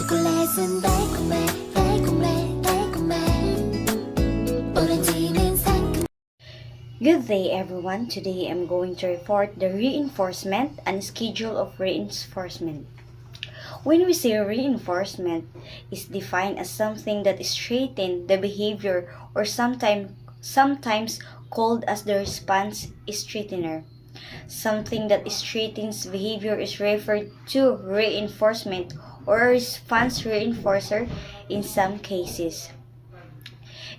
초콜릿은 달콤해 달콤해 달콤해 오렌지는 상큼. Good day everyone. Today I'm going to report the reinforcement and schedule of reinforcement. When we say reinforcement is defined as something that strengthens the behavior or sometimes called as the response strengthener. Something that strengthens behavior is referred to reinforcement or response reinforcer in some cases.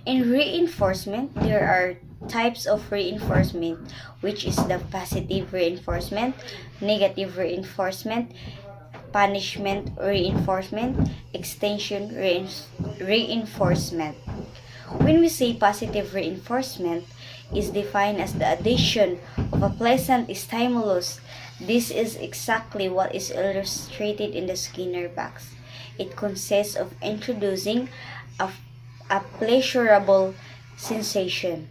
In reinforcement, there are types of reinforcement, which is the positive reinforcement, negative reinforcement, punishment reinforcement, extension reinforcement. When we say positive reinforcement is defined as the addition of a pleasant stimulus, this is exactly what is illustrated in the Skinner box. It consists of introducing a pleasurable sensation.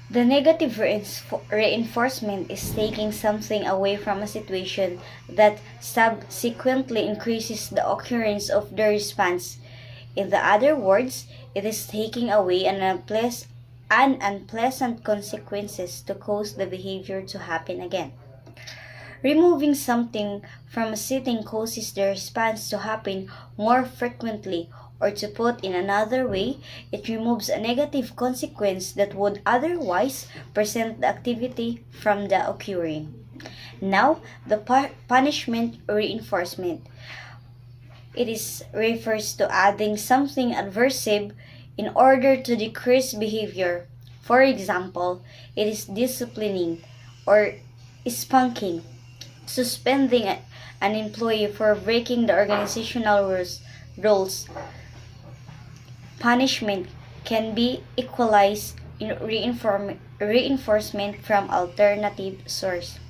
The negative reinforcement is taking something away from a situation that subsequently increases the occurrence of the response. In the other words, it is taking away an unpleasant consequences to cause the behavior to happen again. Removing something from a setting causes the response to happen more frequently, or to put in another way, it removes a negative consequence that would otherwise present the activity from the occurring. Now, the punishment reinforcement. It refers to adding something adversive in order to decrease behavior. For example, it is disciplining or spanking, suspending an employee for breaking the organizational rules. Punishment can be equalized in reinforcement from alternative source.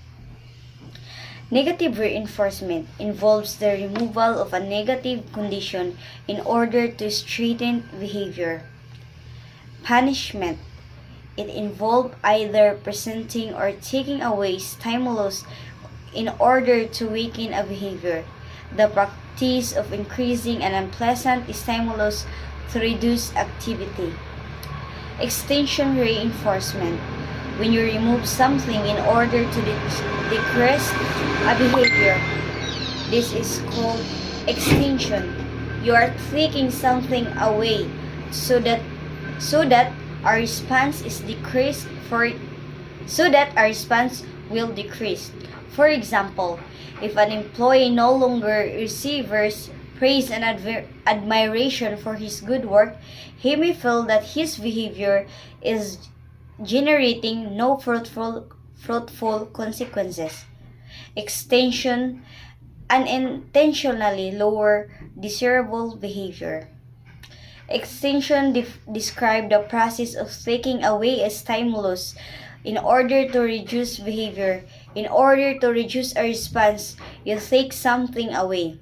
Negative reinforcement involves the removal of a negative condition in order to strengthen behavior. Punishment. It involves either presenting or taking away stimulus in order to weaken a behavior. The practice of increasing an unpleasant stimulus to reduce activity. Extension reinforcement. When you remove something in order to decrease a behavior, this is called extension. You are taking something away so that our response is decreased so that our response will decrease. For example, if an employee no longer receives praise and admiration for his good work, he may feel that his behavior is generating no fruitful consequences. Extension unintentionally lower desirable behavior. Extension describe the process of taking away a stimulus in order to reduce behavior. In order to reduce a response, you take something away.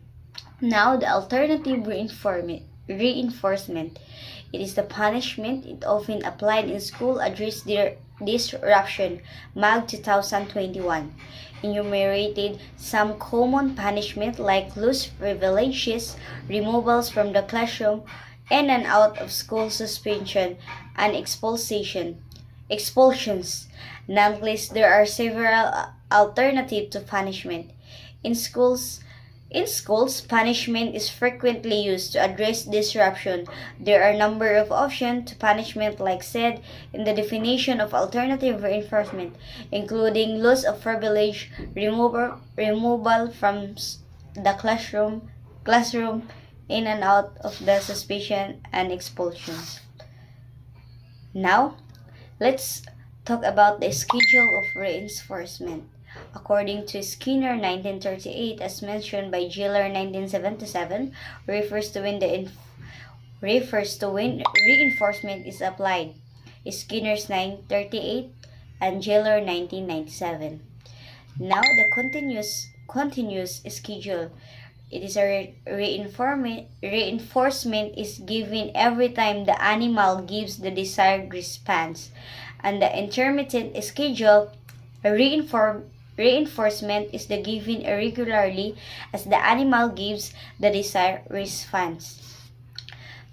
Now, the alternative reinforcement. It is the punishment. It often applied in school address disruption, MAG 2021. Enumerated some common punishment like loose privileges, removals from the classroom, and an out of school suspension and expulsions. Nonetheless, there are several alternatives to punishment. In schools, punishment is frequently used to address disruption. There are a number of options to punishment like said in the definition of alternative reinforcement, including loss of privilege, removal from the classroom, in and out of the suspension, and expulsions. Now, let's talk about the schedule of reinforcement. According to Skinner 1938, as mentioned by Giller 1977, refers to when reinforcement is applied. Skinner's 1938 and Giller 1997. Now the continuous schedule. It is a reinforcement is given every time the animal gives the desired response, and the intermittent schedule reinforcement is the given irregularly as the animal gives the desired response.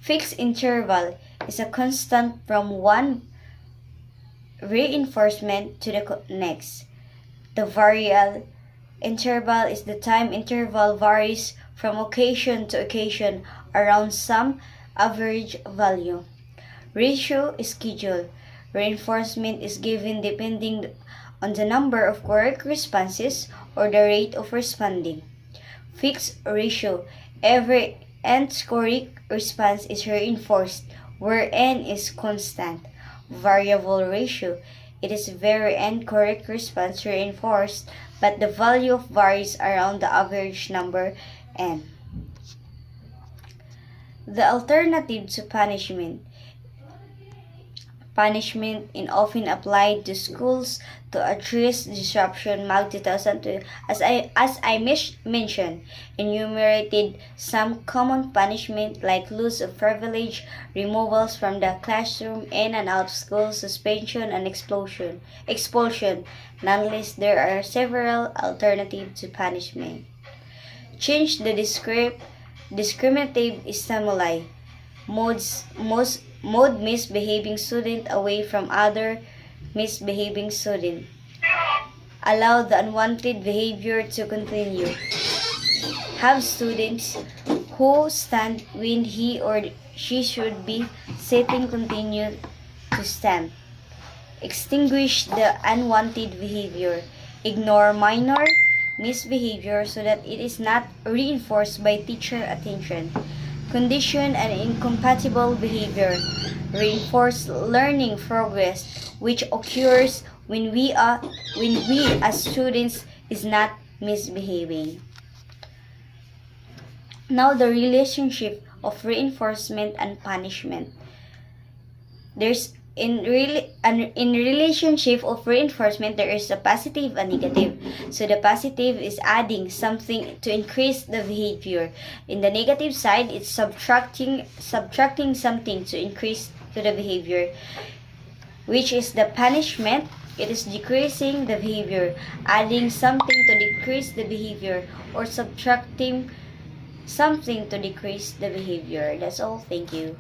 Fixed interval is a constant from one reinforcement to the next. The variable interval is the time interval varies from occasion to occasion around some average value. Ratio is schedule. Reinforcement is given depending on the number of correct responses or the rate of responding. Fixed ratio. Every nth correct response is reinforced, where n is constant. Variable ratio. It is very n correct response reinforced, but the value varies around the average number n. The alternative to punishment. Punishment is often applied to schools to address disruption. Mag 2002, as I mentioned, enumerated some common punishment like loss of privilege, removals from the classroom, in and out of school, suspension, and expulsion. Nonetheless, there are several alternatives to punishment. Change the discriminative stimuli. Mode misbehaving student away from other misbehaving student. Allow the unwanted behavior to continue. Have students who stand when he or she should be sitting continue to stand. Extinguish the unwanted behavior. Ignore minor misbehavior so that it is not reinforced by teacher attention. Condition and incompatible behavior. Reinforce learning progress which occurs when we as students is not misbehaving. Now the relationship of reinforcement and punishment. There's in relationship of reinforcement there is a positive and negative. So the positive is adding something to increase the behavior. In the negative side, it's subtracting something to increase to the behavior, which is the punishment. It is decreasing the behavior, adding something to decrease the behavior, or subtracting something to decrease the behavior. That's all. Thank you.